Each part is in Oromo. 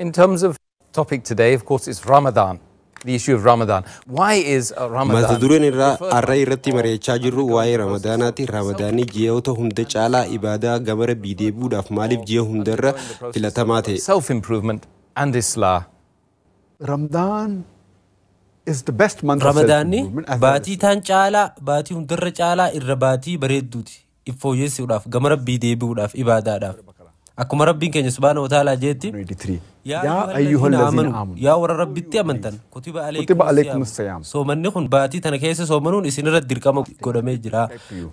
In terms of topic today, of course, it's Ramadan. The issue of Ramadan. Why is Ramadan? Matadureen irraa arraa irratti mari'achaa jirru waa'ee Ramadaanaati. Ramadaanii ji'oota hunda caalaa ibaadaa gama Rabbii deebi'uudhaaf maaliif ji'a hundarra filatamaa ta'e? Self-improvement and Islah. Ramadan is the best month. Ramadaanni baatii taan caalaa baatii hundarra caalaa irra baatii bareedduuti. Iffooyyeessuudhaaf gama Rabbii deebi'uudhaaf ibaadaadhaaf. Akkuma Rabbiin keenya subhaanahu wa ta'aalaa jeetti yaa ayyuhallazina aamanu yaa warra Rabbitti amantan kutiba alaykumus siyaam soomanni kun baatii tana keessa soomanuun isinirratti dirqama godhamee jira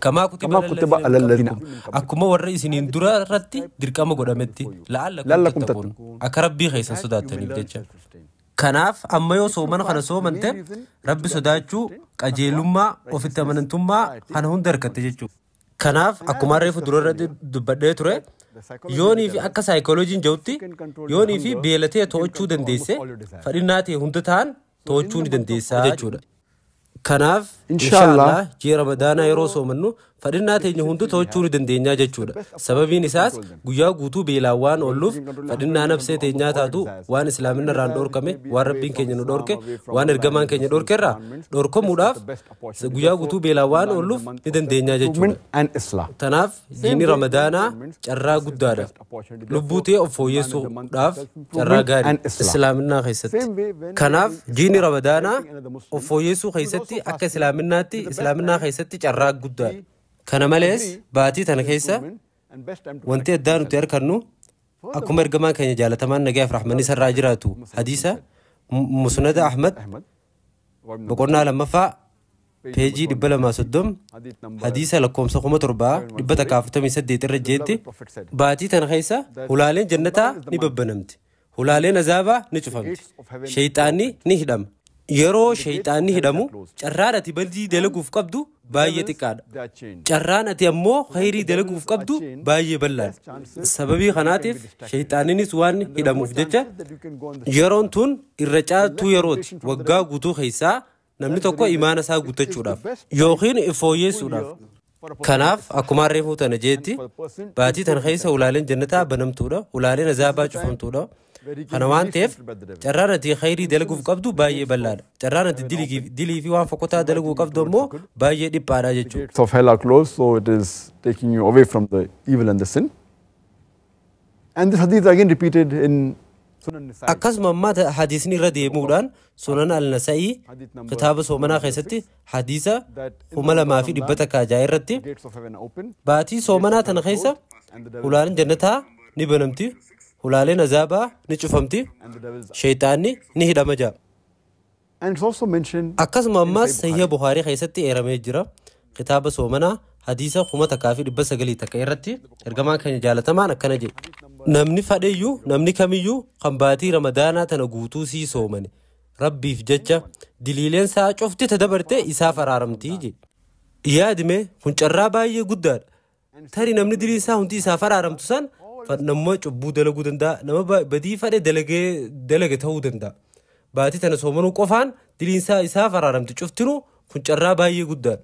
kamaa kutiba alallazina akkuma warra isiniin dura irratti dirqama godhametti la'allakum tattaqun akka Rabbii keessan sodaattaniif jecha. Kanaaf amma yoo soomana kana soomante Rabbi sodaachuu qajeelummaa ofitti amanantummaa kana hunda harkatte jechuudha. Kanaaf akkuma reefu dura irratti dubbadhee ture yoonii fi akka saayikooloojiin jawutti yoonii fi beelatee to'achuu dandeesse fadhinnaa ta'e hunda ta'an to'achuu ni dandeessaa jechuudha. Kanaaf inshallah ji'a Ramadaanaa yeroo soomannu fadhinnaa teenya hunda to'achuu ni dandeenya jechuudha. Sababiin isaas guyyaa guutuu beelaan waan oolluuf fadhinnaa nafsee teenyaa taatu waan islaaminna irraan dhorkame waan Rabbiin keenya nu dhorke waan ergamaan keenya dhorke irraa dhorkamuudhaaf guyyaa guutuu beelaan waan oolluuf ni dandeenya jechuudha. Tanaaf ji'i Ramadaanaa carraa guddaadha. Lubbuu ta'e of fooyyessuudhaaf carraa gaarii islaaminaa keessatti. Kanaaf ji'i Ramadaanaa of fooyyessuu keessatti akka islaaminaa keessatti carraa guddaadha. Kana malees baatii tana keessa wanti addaa nuti argannu akkuma ergamaan keenya jaalatamaan nagaaf rahmanni sarraa jiraatu hadiisa Musnad Ahmad boqonnaa lammaffaa peejii 230 hadiisa lakkoomsa 7,148 irra jeetti baatii tana keessa hulaaleen jannataa ni babbanamti hulaaleen azaabaa ni cufamti shayxaanni ni hidhama. Yeroo shayxaanni hidhamu carraan ati badii dalaguuf qabdu baay'ee xiqqaadha. Carraan ati ammoo khayrii dalaguuf qabdu baay'ee bal'aadha. Sababii kanaatiif shayxaanninis waan hidhamuuf jecha yeroon tun irra caaltuu yerooti waggaa guutuu keessaa namni tokko imaana isaa guuttachuudhaaf yookiin iffooyyeessuudhaaf. Kanaaf akkuma reefuu tana jeetti baatii tana keessa hulaaleen jannataa banamtuudha hulaaleen azaabaa cufamtuudha. Kana waan ta'eef carraan ati khayrii dalaguuf qabdu baay'ee bal'aadha. Carraan ati dilii fi waan fokkotaa dalaguu qabdu ammoo baay'ee dhiphaadha jechuudha. So hell are close, so it is taking you away from the evil and the sin. And this hadith again repeated in Sunan Nasa'i. Akkasuma amma hadiisni irra deemuudhaan Sunan al-Nasa'i kitaaba soomanaa keessatti hadiisa 2,100 irratti baatii soomanaa tana keessa hulaaleen jannataa ni banamti. Hulaaleen azaabaa ni cufamti shayxaanni ni hidhama jaa. Akkasuma ammas Sahih Bukhaarii keessatti eeramee jira kitaaba soomanaa hadiisa 1,900 irratti ergamaan keenya jaalatamaan akkana jedhe namni fadheeyyuu namni kamiyyuu kan baatii Ramadaanaa tana guutuu sii soomane Rabbiif jecha diliileen isaa cufti tadabarte isaaf araaramtii jedhe. Yaadime kun carraa baay'ee guddaadha. Tarii namni diliin isaa hundi isaaf araaramtu san nama cubbuu dalaguu danda'a nama badii fadhe dalage ta'uu danda'a. Baatii tana soomanuu qofaan diliinsaa isaaf araaramti cuftinuu kun carraa baay'ee guddaadha.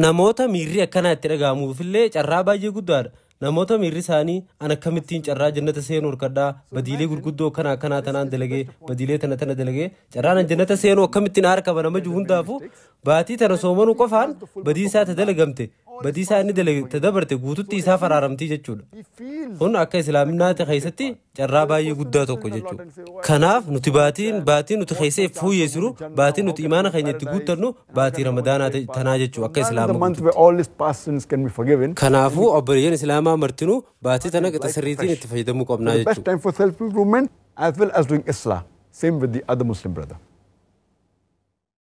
Namoota miirri akkanaa itti dhaga'amuufillee carraa baay'ee guddaadha. Namoota miirri isaanii an akkamittiin carraa jannata seenuu harkadhaa badiilee gurguddoo akkanaa tanaan dalagee badiilee tana dalagee carraan jannata seenuu akkamittiin harkaba nama jiru hundaafu baatii tana soomanuu qofaan badii isaa dalagamte badii isaa inni dalagte dabarte guututti isaaf araaramtii jechuudha. Kun akka islaaminaati keessatti carraa baay'ee guddaa tokko jechuudha. Kanaaf nuti baatiin nuti keessee fooyyessiru baatiin nuti imaana keenya itti guuttannu baatii Ramadaanaa tanaa jechuudha akka islaamaa. Kanaafuu obboleeyyan islaamaa martinuu baatii tana qixa sirriitiin itti fayyadamuu qabnaa jechuudha. The best time for self-improvement as well as doing Islah. Same with the other Muslim brother.